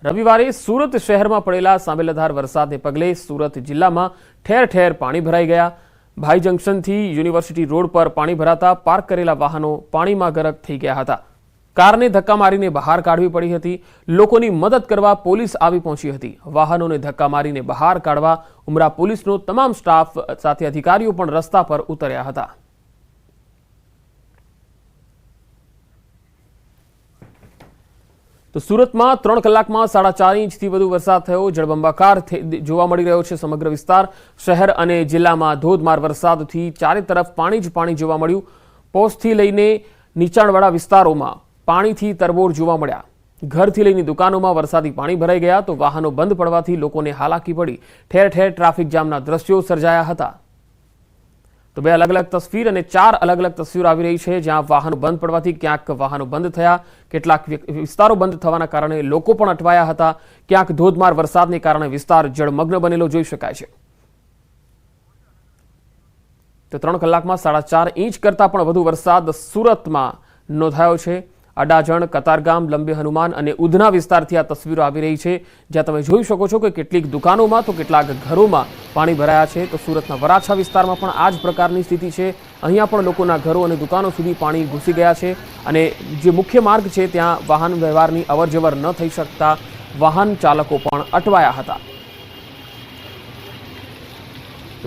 રવિવારે સુરત શહેરમાં પડેલા સાંબેલાધાર વરસાદને પગલે સુરત જિલ્લામાં ઠેર ઠેર પાણી ભરાઈ ગયા। ભાઈ જંકશનથી યુનિવર્સિટી રોડ પર પાણી ભરાતા પાર્ક કરેલા વાહનો પાણીમાં ગરક થઈ ગયા હતા। કારને ધક્કા મારીને બહાર કાઢવી પડી હતી। લોકોની મદદ કરવા પોલીસ આવી પહોંચી હતી। વાહનોને ધક્કા મારીને બહાર કાઢવા ઉમરા પોલીસનો તમામ સ્ટાફ સાથે અધિકારીઓ પણ રસ્તા પર ઉતર્યા હતા। તો સુરતમાં 3 કલાકમાં 4.5 ઇંચથી વધુ વરસાદ થયો। જળબંબાકાર જોવા મળી રહ્યો છે સમગ્ર વિસ્તાર। શહેર અને જિલ્લામાં ધોધમાર વરસાદથી ચારે તરફ પાણી જ પાણી જોવા મળ્યું। પોસ્ટથી લઈને નીચાણવાળા વિસ્તારોમાં પાણીથી તરબોળ જોવા મળ્યા। ઘરથી લઈને દુકાનોમાં વરસાદી પાણી ભરાઈ ગયા તો વાહનો બંધ પડવાથી લોકોને હાલાકી પડી। ઠેર ઠેર ટ્રાફિક જામના દ્રશ્યો સર્જાયા હતા। તો બે અલગ અલગ તસવીર અને 4 અલગ અલગ તસવીરો આવી રહી છે, જ્યાં વાહનો બંધ પડવાથી ક્યાંક વાહનો બંધ થયા, કેટલાક વિસ્તારો બંધ થવાના કારણે લોકો પણ અટવાયા હતા। ક્યાંક ધોધમાર વરસાદને કારણે વિસ્તાર જળમગ્ન બનેલો જોઈ શકાય છે। તો 3 કલાકમાં 4.5 ઇંચ કરતાં પણ વધુ વરસાદ સુરતમાં નોંધાયો છે। અડાજણ, કતારગામ, લંબે હનુમાન અને ઉધના વિસ્તારથી આ તસવીરો આવી રહી છે, જ્યાં તમે જોઈ શકો છો કે કેટલીક દુકાનોમાં તો કેટલાક ઘરોમાં પાણી ભરાયા છે। તો સુરતના વરાછા વિસ્તારમાં પણ આ જ પ્રકારની સ્થિતિ છે। અહીંયા પણ લોકોના ઘરો અને દુકાનો સુધી પાણી ઘૂસી ગયા છે અને જે મુખ્ય માર્ગ છે ત્યાં વાહન વ્યવહારની અવરજવર ન થઈ શકતા વાહન ચાલકો પણ અટવાયા હતા।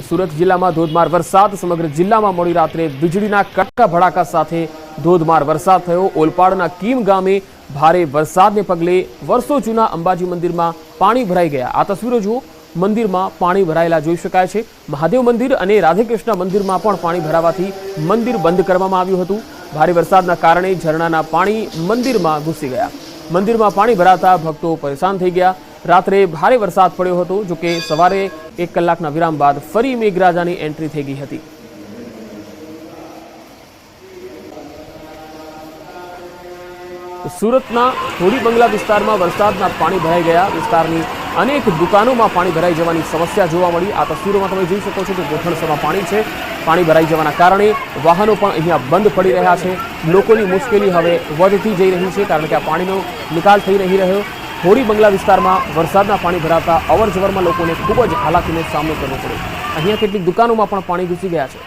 સુરત જિલ્લામાં ધોધમાર વરસાદ। સમગ્ર જિલ્લામાં મોડી રાત્રે વીજળીના કડકા ભડાકા સાથે ધોધમાર વરસાદ થયો। ઓલપાડના કીમ ગામે ભારે વરસાદને પગલે વર્ષો જૂના અંબાજી મંદિરમાં પાણી ભરાઈ ગયા। આ તસવીરો જુઓ, મંદિરમાં પાણી ભરાયેલા જોઈ શકાય છે। મહાદેવ મંદિર અને રાધેકૃષ્ણ મંદિરમાં પણ પાણી ભરાવાથી મંદિર બંધ કરવામાં આવ્યું હતું। ભારે વરસાદના કારણે ઝરણાના પાણી મંદિરમાં ઘૂસી ગયા। મંદિરમાં પાણી ભરાતા ભક્તો પરેશાન થઈ ગયા। રાત્રે ભારે વરસાદ પડ્યો હતો, જોકે સવારે 1 કલાકના વિરામ બાદ ફરી મેઘરાજાની એન્ટ્રી થઈ ગઈ હતી। સુરતના હોડી બંગલા વિસ્તારમાં વરસાદના પાણી ભરાઈ ગયા। વિસ્તારની અનેક દુકાનોમાં પાણી ભરાઈ જવાની સમસ્યા જોવા મળી। આ તસવીરોમાં તમે જોઈ શકો છો કે ગોઠણસમાં પાણી છે। પાણી ભરાઈ જવાના કારણે વાહનો પણ અહીંયા બંધ પડી રહ્યા છે। લોકોની મુશ્કેલી હવે વધતી જઈ રહી છે, કારણ કે આ પાણીનો નિકાલ થઈ નહીં રહ્યો। હોડી બંગલા વિસ્તારમાં વરસાદના પાણી ભરાતા અવરજવરમાં લોકોને ખૂબ જ હાલાકીનો સામનો કરવો પડ્યો। અહીંયા કેટલીક દુકાનોમાં પણ પાણી ઘૂસી ગયા છે।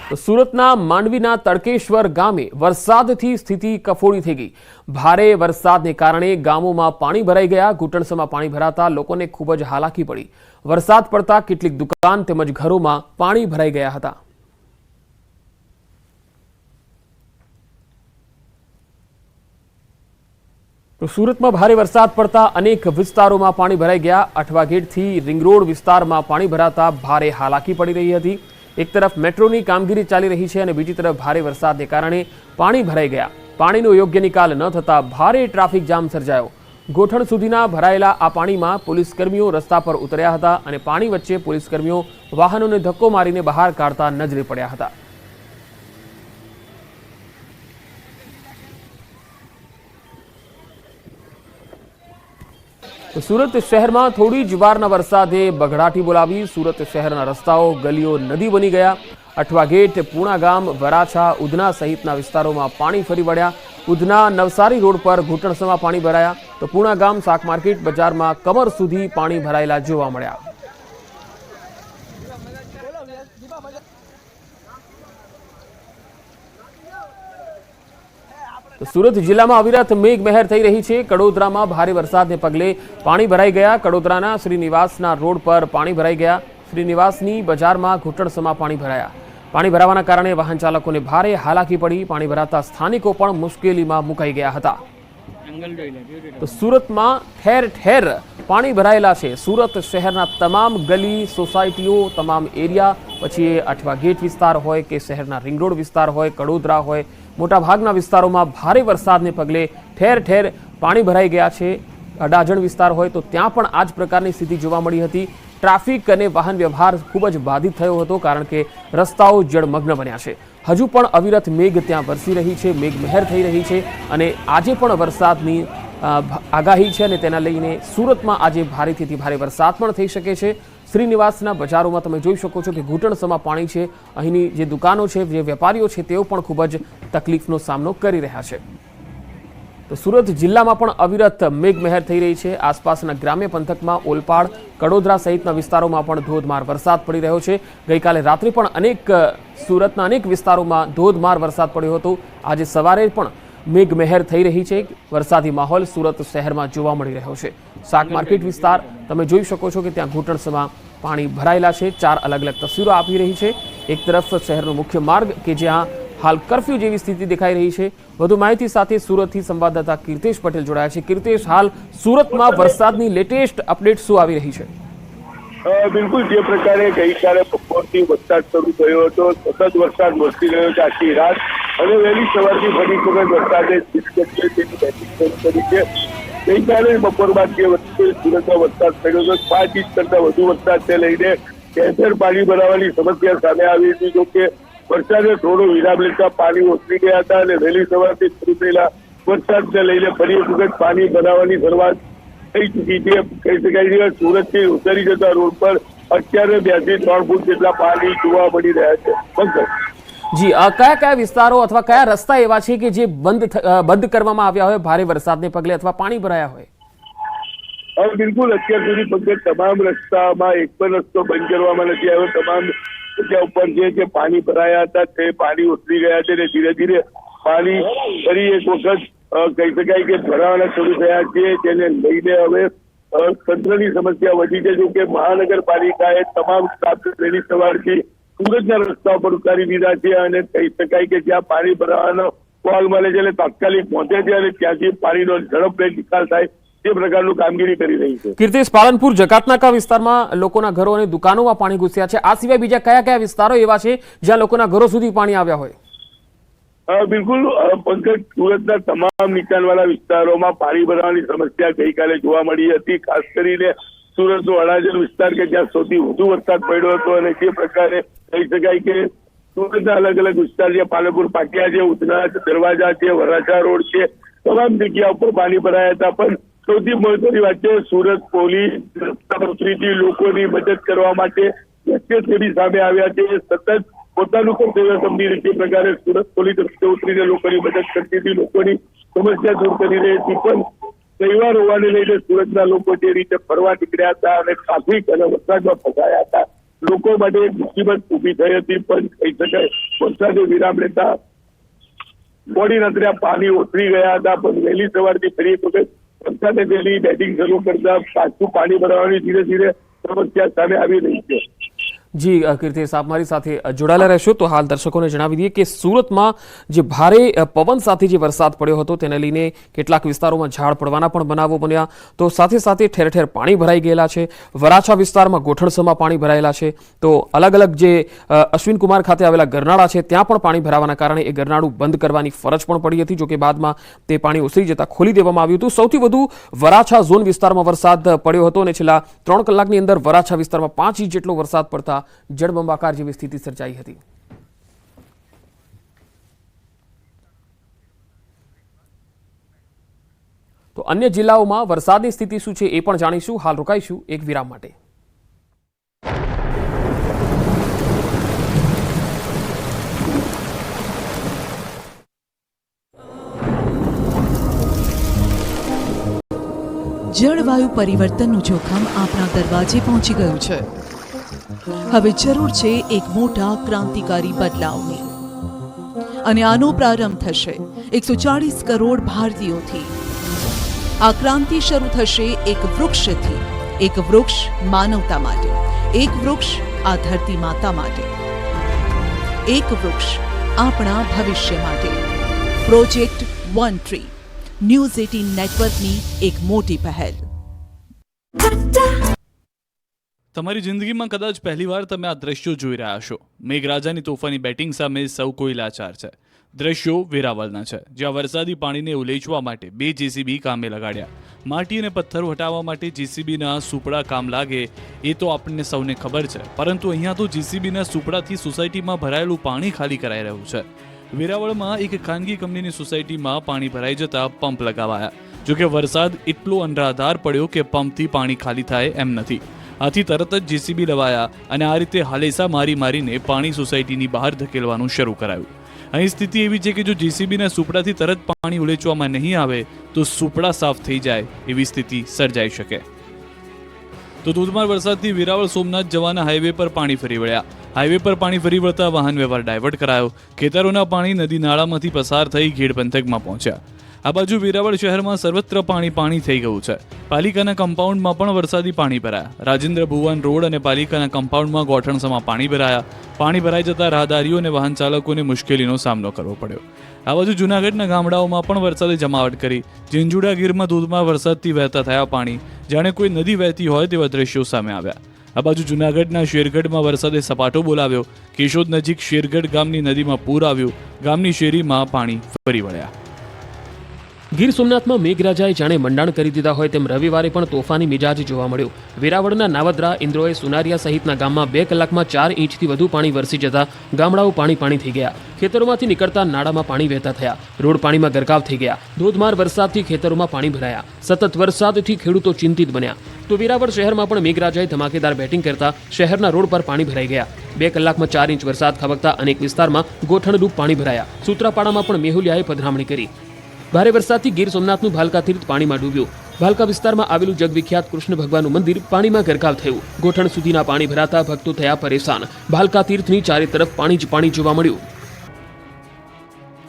તો સુરતના માંડવીના તડકેશ્વર ગામે વરસાદથી સ્થિતિ કફોડી થઈ ગઈ। ભારે વરસાદને કારણે ગામોમાં પાણી ભરાઈ ગયા। ઘૂંટણસમાં પાણી ભરાતા લોકોને ખૂબ જ હાલાકી પડી। વરસાદ પડતા કેટલીક દુકાન તેમજ ઘરોમાં પાણી ભરાઈ ગયા હતા। તો સુરતમાં ભારે વરસાદ પડતા અનેક વિસ્તારોમાં પાણી ભરાઈ ગયા। અઠવા ગેટથી રિંગ રોડ વિસ્તારમાં પાણી ભરાતા ભારે હાલાકી પડી રહી હતી। એક તરફ મેટ્રોની કામગીરી ચાલી રહી છે અને બીજી તરફ ભારે વરસાદને કારણે પાણી ભરાઈ ગયા। પાણીનો યોગ્ય નિકાલ ન થતા ભારે ટ્રાફિક જામ સર્જાયો। ગોઠણ સુધીના ભરાયેલા આ પાણીમાં પોલીસકર્મીઓ રસ્તા પર ઉતર્યા હતા અને પાણી વચ્ચે પોલીસકર્મીઓ વાહનોને ધક્કો મારીને બહાર કાઢતા નજરે પડ્યા હતા। સુરત શહેરમાં થોડી જ વારના વરસાદે બઘડાટી બોલાવી। સુરત શહેરના રસ્તાઓ, ગલીઓ નદી બની ગયા। અઠવા ગેટ, પૂણા ગામ, વરાછા, ઉધના સહિતના વિસ્તારોમાં પાણી ફરી વળ્યા। ઉધના નવસારી રોડ પર ઘૂંટણસમાં પાણી ભરાયા તો પૂણા ગામ શાક માર્કેટ બજારમાં કમર સુધી પાણી ભરાયેલા જોવા મળ્યા। સુરત જિલ્લામાં અવિરત મેઘમહેર થઈ રહી છે। કડોદરામાં ભારે વરસાદને પગલે પાણી ભરાઈ ગયા। કડોદરાના શ્રીનિવાસના રોડ પર પાણી ભરાઈ ગયા। શ્રીનિવાસની બજારમાં ઘૂંટણસમાં પાણી ભરાયા। પાણી ભરાવાના કારણે વાહન ચાલકોને ભારે હાલાકી પડી। પાણી ભરાતા સ્થાનિકો પણ મુશ્કેલીમાં મુકાઈ ગયા હતા। તો સુરતમાં ઠેર ઠેર પાણી ભરાયેલા છે। સુરત શહેરના તમામ ગલી, સોસાયટીઓ, તમામ એરિયા, પછી અઠવા ગેટ વિસ્તાર હોય કે શહેરના રિંગ રોડ વિસ્તાર હોય, કડોદરા હોય, મોટાભાગના વિસ્તારોમાં ભારે વરસાદને પગલે ઠેર ઠેર પાણી ભરાઈ ગયા છે। અડાજણ વિસ્તાર હોય તો ત્યાં પણ આ જ પ્રકારની સ્થિતિ જોવા મળી હતી। ટ્રાફિક અને વાહન વ્યવહાર ખૂબ જ બાધિત થયો હતો, કારણ કે રસ્તાઓ જળમગ્ન બન્યા છે। હજુ પણ અવિરત મેઘ ત્યાં વરસી રહી છે, મેઘમહેર થઈ રહી છે અને આજે પણ વરસાદની આગાહી છે અને તેના લઈને સુરતમાં આજે ભારેથી ભારે વરસાદ પણ થઈ શકે છે। શ્રીનિવાસના બજારોમાં તમે જોઈ શકો છો કે ઘૂંટણસમાં પાણી છે। અહીંની જે દુકાનો છે, જે વેપારીઓ છે, તેઓ પણ ખૂબ જ તકલીફનો સામનો કરી રહ્યા છે। તો સુરત જિલ્લામાં પણ અવિરત મેઘમહેર થઈ રહી છે। આસપાસના ગ્રામ્ય પંથકમાં ઓલપાડ, કડોદરા સહિતના વિસ્તારોમાં પણ ધોધમાર વરસાદ પડી રહ્યો છે। ગઈકાલે રાત્રે પણ સુરતના અનેક વિસ્તારોમાં ધોધમાર વરસાદ પડ્યો હતો। આજે સવારે પણ મેઘમહેર થઈ રહી છે। વરસાદી માહોલ સુરત શહેરમાં જોવા મળી રહ્યો છે। શાક માર્કેટ વિસ્તાર તમે જોઈ શકો છો કે ત્યાં ઘૂંટણસમાં પાણી ભરાયેલા છે। 4 અલગ અલગ તસવીરો આપી રહી છે। એક તરફ શહેરનો મુખ્ય માર્ગ કે જ્યાં હાલ કર્ફ્યુ જેવી સ્થિતિ દેખાઈ રહી છે। વધુ માહિતી સાથે સુરતથી સંવાદદાતા કીર્તેશ પટેલ જોડાયા છે। કીર્તેશ, હાલ સુરતમાં વરસાદની લેટેસ્ટ અપડેટ શું આવી રહી છે? બિલકુલ, જે પ્રકારે ગઈકાલે બપોરથી વરસાદ શરૂ થયો હતો, સતત વરસાદ વરસી રહ્યો છે આખી રાત, અને વહેલી સવારથી ફરી વખત વરસાદે તેની બેટિંગ શરૂ કરી છે। ગઈકાલે બપોર બાદ જે સુરતમાં વરસાદ પડ્યો હતો, 5 ઇંચ કરતા વધુ વરસાદને લઈને ઠેર પાણી ભરાવાની સમસ્યા સામે આવી હતી। જોકે વરસાદે થોડો વિરામ લેતા પાણી ઓસરી ગયા હતા અને વહેલી સવારથી શરૂ થયેલા વરસાદને લઈને ફરી એક વખત પાણી ભરાવાની શરૂઆત થઈ ચૂકી છે। કહી શકાય છે સુરતથી ઉતરી જતા રોડ પર અત્યારે 2 થી 3 ફૂટ જેટલા પાણી જોવા મળી રહ્યા છે। જી, કયા કયા વિસ્તારો અથવા કયા રસ્તા એવા છે કે જે બંધ કરવામાં આવ્યા હોય ભારે વરસાદને પગલે અથવા પાણી ભરાયા હોય? બિલકુલ, અત્યાર સુધી પગલે તમામ રસ્તામાં એક પણ રસ્તો બંધ કરવામાં નથી આવ્યો। તમામ જગ્યા ઉપર જે પાણી ભરાયા હતા તે પાણી ઉતરી ગયા છે અને ધીરે ધીરે પાણી ફરી એક વખત કહી શકાય કે ભરાવાના શરૂ થયા છે। તેને લઈને હવે તંત્રની સમસ્યા વધી છે। જો કે મહાનગરપાલિકાએ તમામ સ્ટાફ વહેલી સવારથી સુરતના રસ્તા પર ઉતારી દીધા છે અને કહી શકાય કે જ્યાં પાણી ભરાવાનો કોલ મળે છે એટલે તાત્કાલિક પહોંચે છે અને ત્યાંથી પાણીનો ઝડપથી નિકાલ થાય તે પ્રકારનું કામગીરી કરી રહી છે। કીર્તેશ, પાલનપુર જકાતનાકા વિસ્તારમાં લોકોના ઘરો અને દુકાનોમાં પાણી ઘૂસ્યા છે। આ સિવાય બીજા કયા કયા વિસ્તારો એવા છે જ્યાં લોકોના ઘરો સુધી પાણી આવ્યા હોય? બિલકુલ પંકજ, સુરતના તમામ નીચાણવાળા વિસ્તારોમાં પાણી ભરાવાની સમસ્યા ગઈકાલે જોવા મળી હતી। ખાસ કરીને સુરતનો અડાજણ વિસ્તાર કે જ્યાં સૌથી વધુ વરસાદ પડ્યો હતો અને જે પ્રકારે કહી શકાય કે સુરતના અલગ અલગ વિસ્તાર છે, પાલનપુર પાટિયા છે, ઉધના દરવાજા છે, વરાછા રોડ છે, તમામ જગ્યા ઉપર પાણી ભરાયા હતા। પણ સૌથી મહત્વની વાત છે, સુરત પોલીસ રસ્તા પર ઉતરીથી લોકોની મદદ કરવા માટે વ્યક્તિ સામે આવ્યા છે। સતત પોતાનું કર્તવ્ય સમજી રીતે પ્રકારે સુરત પોલીસ રસ્તે ઉતરીને લોકોની મદદ કરતી હતી, લોકોની સમસ્યા દૂર કરી રહી હતી। પણ તહેવાર હોવાને લઈને સુરતના લોકો જે રીતે ફરવા નીકળ્યા હતા અને ટ્રાફિક અને વરસાદમાં ફસાયા હતા, લોકો માટે એક મુસીબત ઉભી થઈ હતી। પણ કહી શકાય વરસાદે વિરામ લેતા મોડી રાત્રે પાણી ઓસરી ગયા હતા। પણ વહેલી સવારથી ફરી એક વખત વરસાદે વહેલી બેટિંગ શરૂ કરતા પાછું પાણી ભરાવાની ધીરે ધીરે સમસ્યા સામે આવી રહી છે। જી કીર્તેશ, આપ મારી સાથે જોડાયેલા રહેશો। તો હાલ દર્શકોને જણાવી દઈએ કે સુરતમાં જે ભારે પવન સાથે જે વરસાદ પડ્યો હતો તેને લઈને કેટલાક વિસ્તારોમાં ઝાડ પડવાના પણ બનાવો બન્યા। તો સાથે સાથે ઠેર ઠેર પાણી ભરાઈ ગયેલા છે। વરાછા વિસ્તારમાં ગોઠણસમાં પાણી ભરાયેલા છે। તો અલગ અલગ જે અશ્વિન કુમાર ખાતે આવેલા ગરનાળા છે ત્યાં પણ પાણી ભરાવાના કારણે એ ગરનાળું બંધ કરવાની ફરજ પણ પડી હતી। જોકે બાદમાં તે પાણી ઓસરી જતા ખોલી દેવામાં આવ્યું હતું। સૌથી વધુ વરાછા ઝોન વિસ્તારમાં વરસાદ પડ્યો હતો અને છેલ્લા 3 કલાકની અંદર વરાછા વિસ્તારમાં 5 ઇંચ જેટલો વરસાદ પડતા જળબંબાકાર જેવી સ્થિતિ સર્જાઈ હતી। તો અન્ય જિલ્લાઓમાં વરસાદની સ્થિતિ શું છે એ પણ જાણીશું। હાલ રોકાઈશું એક વિરામ માટે। જળવાયુ પરિવર્તનનું જોખમ આપણા દરવાજે પહોંચી ગયું છે। હવે જરૂર છે એક મોટા ક્રાંતિકારી બદલાવની અને આનો પ્રારંભ થશે 140 કરોડ ભારતીયોથી। આ ક્રાંતિ શરૂ થશે એક વૃક્ષથી। એક વૃક્ષ માનવતા માટે, એક વૃક્ષ આ ધરતી માતા માટે, એક વૃક્ષ આપણા ભવિષ્ય માટે। પ્રોજેક્ટ વન ટ્રી ન્યૂઝ 18 નેટવર્કની એક મોટી પહેલ। તમારી જિંદગીમાં કદાચ પહેલીવાર તમે આ દ્રશ્યો જોઈ રહ્યા છો। મેઘરાજાની તોફાની બેટિંગ સામે સૌ કોઈ લાચાર છે। દ્રશ્યો વેરાવળના છે, જ્યાં વરસાદી પાણીને ઉલેચવા માટે 2 જેસીબી કામે લગાડ્યા। માટી અને પથ્થર હટાવવા માટે જેસીબીના સુપડા કામ લાગે એ તો આપણને સૌને ખબર છે, પરંતુ અહીંયા તો જેસીબીના સુપડાથી સોસાયટીમાં ભરાયેલું પાણી ખાલી કરાઈ રહ્યું છે। વેરાવળમાં એક ખાનગી કંપનીની સોસાયટીમાં પાણી ભરાઈ જતા પંપ લગાવાયા। જોકે વરસાદ એટલો અનરાધાર પડ્યો કે પંપથી પાણી ખાલી થાય એમ નથી। આથી તરત જ જેસીબી લવાયા અને આ રીતે હાલેસા મારીને પાણી સોસાયટીની બહાર ધકેલવાનું શરૂ કરાયું. અહીં સ્થિતિ એવી છે કે જો જેસીબીના સુપડાથી તરત પાણી ઉલેચવામાં નહીં આવે તો સુપડા સાફ થઈ જાય એવી સ્થિતિ સર્જાઈ શકે. તો ધોધમાર વરસાદથી વેરાવળ સોમનાથ જવાના હાઈવે પર પાણી ફરી વળ્યા. હાઈવે પર પાણી ફરી વળતા વાહન વ્યવહાર ડાયવર્ટ કરાયો. ખેતરોના પાણી નદી નાળામાંથી પસાર થઈ ઘેડ પંથકમાં પહોંચ્યા. આ બાજુ વેરાવળ શહેરમાં સર્વત્ર પાણી થઈ ગયું છે. પાલિકાના કમ્પાઉન્ડમાં પણ વરસાદી પાણી ભરાયા. રાજેન્દ્ર ભુવન રોડ અને પાલિકાના કમ્પાઉન્ડમાં ગોઠણસમાં પાણી ભરાયા. પાણી ભરાઈ જતા રાહદારીઓ અને વાહન ચાલકોને મુશ્કેલીનો સામનો કરવો પડ્યો. આ બાજુ જૂનાગઢના ગામડાઓમાં પણ વરસાદે જમાવટ કરી. ઝીંઝુડા ગીરમાં ધોધમાર વરસાદથી વહેતા થયા પાણી, જાણે કોઈ નદી વહેતી હોય તેવા દ્રશ્યો સામે આવ્યા. આ બાજુ જૂનાગઢના શેરગઢમાં વરસાદે સપાટો બોલાવ્યો. કેશોદ નજીક શેરગઢ ગામની નદીમાં પૂર આવ્યું. ગામની શેરીમાં પાણી ફરી વળ્યા. ગીર સોમનાથમાં મેઘરાજાએ જાણે મંડાણ કરી દીધા હોય તેમ રવિવારે પણ તોફાની મિજાજ જોવા મળ્યો. વેરાવળના નાવદરા, ઇન્દ્રોએ, સુનારિયા સહિતના ગામમાં 2 કલાકમાં 4 ઇંચથી વધુ પાણી વરસી જતા ગામડાઓ પાણી થઈ ગયા. ખેતરોમાંથી નીકળતા નાળામાં પાણી વહેતા થયા. રોડ પાણીમાં ગરકાવ થઈ ગયા. ધોધમાર વરસાદથી ખેતરોમાં પાણી ભરાયા. સતત વરસાદથી ખેડૂતો ચિંતિત બન્યા. તો વેરાવળ શહેરમાં પણ મેઘરાજાએ ધમાકેદાર બેટિંગ કરતા શહેરના રોડ પર પાણી ભરાઈ ગયા. 2 કલાકમાં 4 ઇંચ વરસાદ ખાબકતા અનેક વિસ્તારમાં ગોઠણરૂપ પાણી ભરાયા. સૂત્રાપાડામાં પણ મેહુલિયાએ પધરામણી કરી. ભારે વરસાદથી ગીર સોમનાથનું ભાલકા તીર્થ પાણીમાં ડૂબ્યું. ભાલકા વિસ્તારમાં આવેલું જગવિખ્યાત કૃષ્ણ ભગવાનનું મંદિર પાણીમાં ગરકાવ થયું. ગોઠણ સુધીના પાણી ભરાતા ભક્તો થયા પરેશાન. ભાલકા તીર્થની ચારે તરફ પાણી જ પાણી જોવા મળ્યું.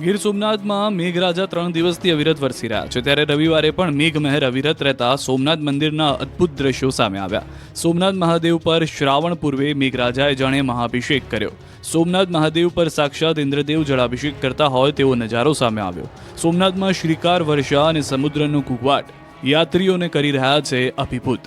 ગીર સોમનાથમાં મેઘરાજા 3 દિવસથી અવિરત વરસી રહ્યા છે, ત્યારે રવિવારે પણ મેઘમહેર અવિરત રહેતા સોમનાથ મંદિરના અદ્ભુત દ્રશ્યો સામે આવ્યા. સોમનાથ મહાદેવ પર શ્રાવણ પૂર્વે મેઘરાજાએ જાણે મહાભિષેક કર્યો. સોમનાથ મહાદેવ પર સાક્ષાત ઇન્દ્રદેવ જળાભિષેક કરતા હોય તેવો નજારો સામે આવ્યો. સોમનાથમાં શ્રીકાર વર્ષા અને સમુદ્રનો કુકવાટ યાત્રીઓને કરી રહ્યા છે અભિભૂત.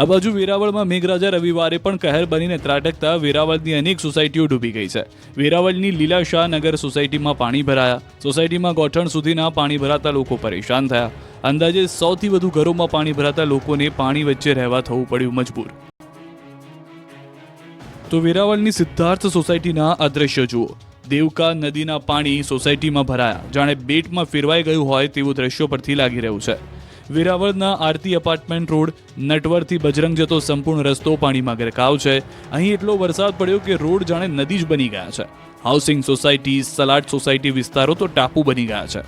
આ બાજુ વેરાવળમાં મેઘરાજા રવિવારે પણ કહેર બનીને ત્રાટકતા વેરાવળની અનેક સોસાયટીઓ ડૂબી ગઈ છે. વેરાવળની લીલાશાહ નગર સોસાયટીમાં પાણી ભરાયા. સોસાયટીમાં ગોઠણ સુધીના પાણી ભરાતા લોકો પરેશાન થયા. અંદાજે 100 થી વધુ ઘરોમાં પાણી ભરાતા લોકોને પાણી વચ્ચે રહેવા થવું પડ્યું મજબૂર. તો વેરાવળની સિદ્ધાર્થ સોસાયટીના આ દ્રશ્ય જુઓ. દેવકા નદીના પાણી સોસાયટીમાં ભરાયા. જાણે બેટમાં ફેરવાઈ ગયું હોય તેવું દ્રશ્યો પરથી લાગી રહ્યું છે. વેરાવળના આરતી એપાર્ટમેન્ટ રોડ નટવરથી બજરંગ જતો સંપૂર્ણ રસ્તો પાણીમાં ગરકાવ છે. અહીં એટલો વરસાદ પડ્યો કે રોડ જાણે નદી જ બની ગયા છે. હાઉસિંગ સોસાયટી, સલાડ સોસાયટી વિસ્તારો તો ટાપુ બની ગયા છે.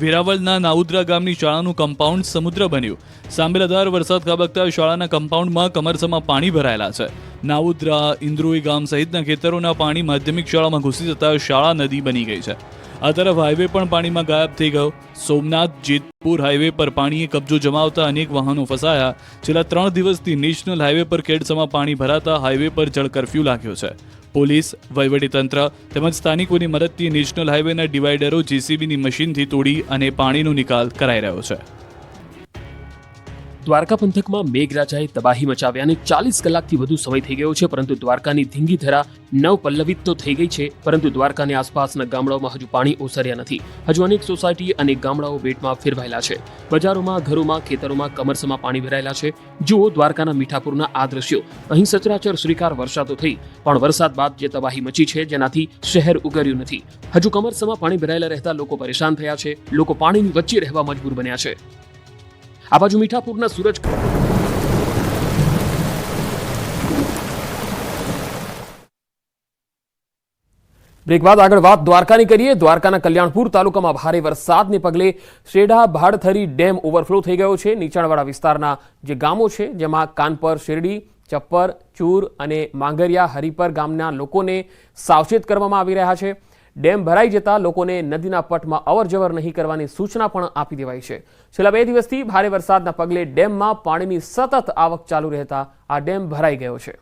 વેરાવળના નાઉદ્રા ગામની શાળાનું કમ્પાઉન્ડ સમુદ્ર બન્યું. સાંભેલાધાર વરસાદ ખાબકતા શાળાના કમ્પાઉન્ડમાં કમરસમાં પાણી ભરાયેલા છે. નાઉદ્રા, ઇન્દ્રોઈ ગામ સહિતના ખેતરોના પાણી માધ્યમિક શાળામાં ઘૂસી જતા શાળા નદી બની ગઈ છે. આ તરફ હાઈવે પણ પાણીમાં ગાયબ થઈ ગયો. સોમનાથ જેતપુર હાઈવે પર પાણીએ કબજો જમાવતા અનેક વાહનો ફસાયા. છેલ્લા 3 દિવસથી નેશનલ હાઈવે પર કેડસમાં પાણી ભરાતા હાઈવે પર જળ કર્ફ્યુ લાગ્યો છે. પોલીસ, વહીવટીતંત્ર તેમજ સ્થાનિકોની મદદથી નેશનલ હાઈવેના ડિવાઈડરો જેસીબીની મશીનથી તોડી અને પાણીનો નિકાલ કરાઈ રહ્યો છે. દ્વારકા પંથકમાં મેઘરાજાએ તબાહી મચાવ્યા અને 40 કલાકથી વધુ સમય થઈ ગયો છે, પરંતુ દ્વારકાની ધીંગી ધરા નવપલ્લવિત તો થઈ ગઈ છે, પરંતુ દ્વારકાની આસપાસના ગામડાઓમાં હજુ પાણી ઓસર્યા નથી. હજુ અનેક સોસાયટી અને ગામડાઓ બેટમાં ફેરવાયેલા છે. બજારોમાં, ઘરોમાં, ખેતરોમાં કમરસમાં પાણી ભરાયેલા છે. જુઓ દ્વારકાના મીઠાપુરના આ દ્રશ્યો. અહીં સચરાચર શ્રીકાર વર્ષા તો થઈ, પણ વરસાદ બાદ જે તબાહી મચી છે જેનાથી શહેર ઉગર્યું નથી. હજુ કમરસમાં પાણી ભરાયેલા રહેતા લોકો પરેશાન થયા છે. લોકો પાણીની વચ્ચે રહેવા મજબૂર બન્યા છે. આ બાજુ મીઠાપુરના સૂરજ બ્રેક બાદ આગળ વાત દ્વારકાની કરીએ. દ્વારકાના કલ્યાણપુર તાલુકામાં ભારે વરસાદને પગલે શેઢા ભાડથરી ડેમ ઓવરફ્લો થઈ ગયો છે. નીચાણવાળા વિસ્તારના જે ગામો છે જેમાં કાનપર, શેરડી, ચપ્પર, ચૂર અને માંગરિયા, હરિપર ગામના લોકોને સાવચેત કરવામાં આવી રહ્યા છે. ડેમ ભરાઈ જતા લોકોને નદીના પટમાં અવરજવર નહીં કરવાની સૂચના પણ આપી દેવાઈ છે. છેલ્લા 2 દિવસથી ભારે વરસાદના પગલે ડેમમાં પાણીની સતત આવક ચાલુ રહેતા આ ડેમ ભરાઈ ગયો છે.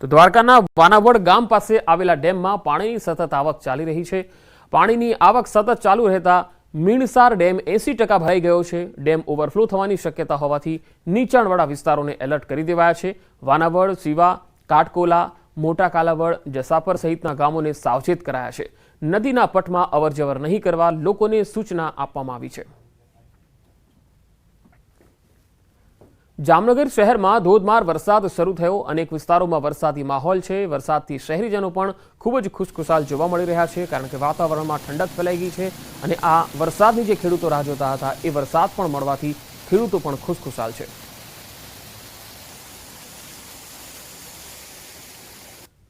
તો દ્વારકાના વાનાવડ ગામ પાસે આવેલા ડેમમાં પાણીની સતત આવક ચાલી રહી છે. પાણીની આવક સતત ચાલુ રહેતા મીણસાર ડેમ 80% ભરાઈ ગયો છે. ડેમ ઓવરફ્લો થવાની શક્યતા હોવાથી નીચાણવાળા વિસ્તારોને એલર્ટ કરી દેવાયા છે. વાનાવડ, સીવા, કાટકોલા, મોટા કાલાવડ, જસાપર સહિતના ગામોને સાવચેત કરાયા છે. નદીના પટમાં અવરજવર નહીં કરવા લોકોને સૂચના આપવામાં આવી છે. જામનગર શહેરમાં ધોધમાર વરસાદ શરૂ થયો. અનેક વિસ્તારોમાં વરસાદી માહોલ છે. વરસાદથી શહેરીજનો પણ ખૂબ જ ખુશખુશાલ જોવા મળી રહ્યા છે, કારણ કે વાતાવરણમાં ઠંડક ફેલાઈ ગઈ છે અને આ વરસાદની જે ખેડૂતો રાહ જોતા હતા એ વરસાદ પણ મળવાથી ખેડૂતો પણ ખુશખુશાલ છે.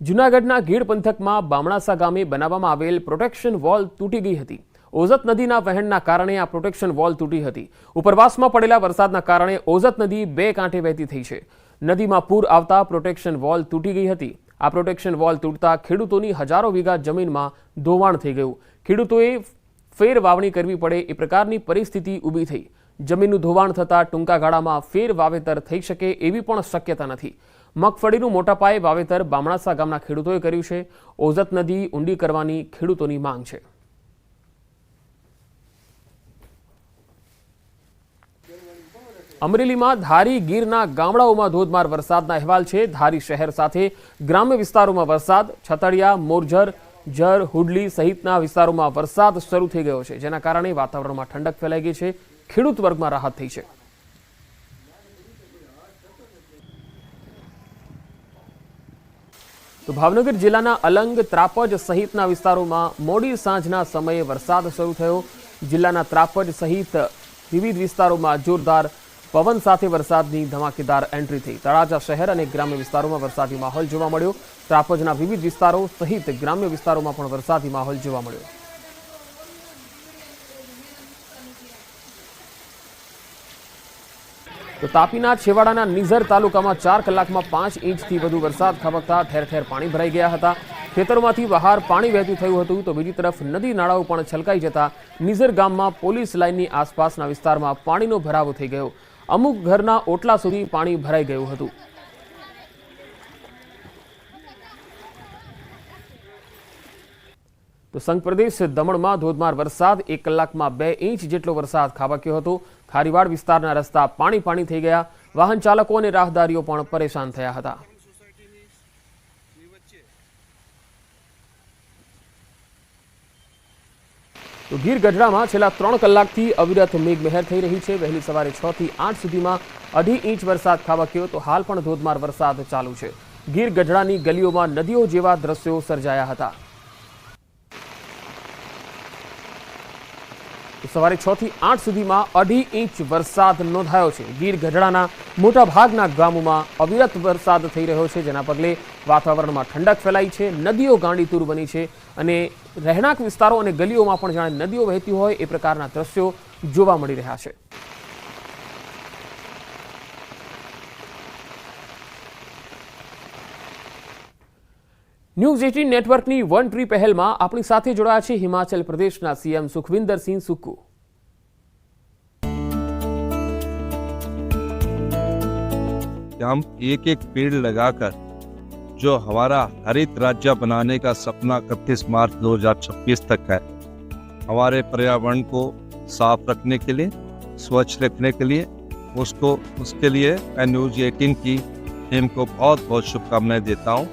જૂનાગઢના ગીર પંથકમાં બામણાસા ગામે બનાવવામાં આવેલ પ્રોટેક્શન વોલ તૂટી ગઈ હતી. ઓઝત નદીના વહેણના કારણે આ પ્રોટેક્શન વોલ તૂટી હતી. ઉપરવાસમાં પડેલા વરસાદના કારણે ઓઝત નદી બે કાંઠે વહેતી થઈ છે. નદીમાં પૂર આવતા પ્રોટેક્શન વોલ તૂટી ગઈ હતી. આ પ્રોટેક્શન વોલ તૂટતા ખેડૂતોની હજારો વીઘા જમીનમાં ધોવાણ થઈ ગયું. ખેડૂતોએ ફેર વાવણી કરવી પડે એ પ્રકારની પરિસ્થિતિ ઊભી થઈ. જમીનનું ધોવાણ થતાં ટૂંકા ગાળામાં ફેર વાવેતર થઈ શકે એવી પણ શક્યતા નથી. મગફળીનું મોટા પાયે વાવેતર બામણાસા ગામના ખેડૂતોએ કર્યું છે. ઓઝત નદી ઊંડી કરવાની ખેડૂતોની માંગ છે. અમરેલીમાં ધારી ગીરના ગામડાઓમાં ધોધમાર વરસાદના અહેવાલ છે. ધારી શહેર સાથે ગ્રામ્ય વિસ્તારોમાં વરસાદ, છતડિયા, મોરજર, જર, હુડલી સહિતના વિસ્તારોમાં વરસાદ શરૂ થઈ ગયો છે, જેના કારણે વાતાવરણમાં ઠંડક ફેલાઈ ગઈ છે. ખેડૂત વર્ગમાં રાહત થઈ છે. તો ભાવનગર જિલ્લાના અલંગ, ત્રાપજ સહિતના વિસ્તારોમાં મોડી સાંજના સમયે વરસાદ શરૂ થયો. જિલ્લાના ત્રાપજ સહિત વિવિધ વિસ્તારોમાં જોરદાર પવન સાથે વરસાદની ધમાકેદાર એન્ટ્રી થઈ. તળાજા શહેર અને ગ્રામ્ય વિસ્તારોમાં વરસાદી માહોલ જોવા મળ્યો. ત્રાપજના વિવિધ વિસ્તારો સહિત ગ્રામ્ય વિસ્તારોમાં પણ વરસાદી માહોલ જોવા મળ્યો. તો તાપીના છેવાડાના નિઝર તાલુકામાં 4 કલાકમાં 5 ઇંચથી વધુ વરસાદ ખાબકતા ઠેર ઠેર પાણી ભરાઈ ગયા હતા. ખેતરોમાંથી બહાર પાણી વહેતું થયું હતું. તો બીજી તરફ નદી નાળાઓ પણ છલકાઈ જતા નિઝર ગામમાં પોલીસ લાઇનની આસપાસના વિસ્તારમાં પાણીનો ભરાવો થઈ ગયો. અમુક ઘરના ઓટલા સુધી પાણી ભરાઈ ગયું હતું. તો સંઘ પ્રદેશ દમણમાં ધોધમાર વરસાદ, 1 કલાકમાં 2 ઇંચ જેટલો વરસાદ ખાબક્યો હતો. ખારીવાડ વિસ્તારના રસ્તા પાણી થઈ ગયા. વાહન ચાલકો અને રાહદારીઓ પણ પરેશાન થયા હતા. તો ગીર ગઢડામાં છેલ્લા 3 કલાકથી અવિરત મેઘમહેર થઈ રહી છે. વહેલી સવારે 6 થી 8 સુધીમાં 2.5 ઇંચ વરસાદ ખાબક્યો. તો હાલ પણ ધોધમાર વરસાદ ચાલુ છે. ગીર ગઢડાની ગલીઓમાં નદીઓ જેવા દ્રશ્યો સર્જાયા હતા. સવારે 6 થી 8 સુધીમાં 2.5 ઇંચ વરસાદ નોંધાયો છે. ગીર ગઢડાના મોટા ભાગના ગામોમાં અવિરત વરસાદ થઈ રહ્યો છે, જેના પગલે વાતાવરણમાં ઠંડક ફેલાઈ છે. નદીઓ ગાંડીતુર બની છે અને રહેણાંક વિસ્તારો અને ગલીઓમાં પણ જાણે નદીઓ વહેતી હોય એ પ્રકારના દ્રશ્યો જોવા મળી રહ્યા છે. ન્યૂઝ 18 નેટવર્કની વન ટ્રી પહેલમાં આપણી સાથે જોડાયા છે હિમાચલ પ્રદેશના સીએમ સુખવિંદર સિંહ સુક્કુ. हम एक एक पेड़ लगाकर जो हमारा हरित राज्य बनाने का सपना 31 मार्च 2026 तक है, हमारे पर्यावरण को साफ रखने के लिए, स्वच्छ रखने के लिए, उसके लिए मैं न्यूज़ 18 की टीम को बहुत बहुत शुभकामनाएं देता हूं.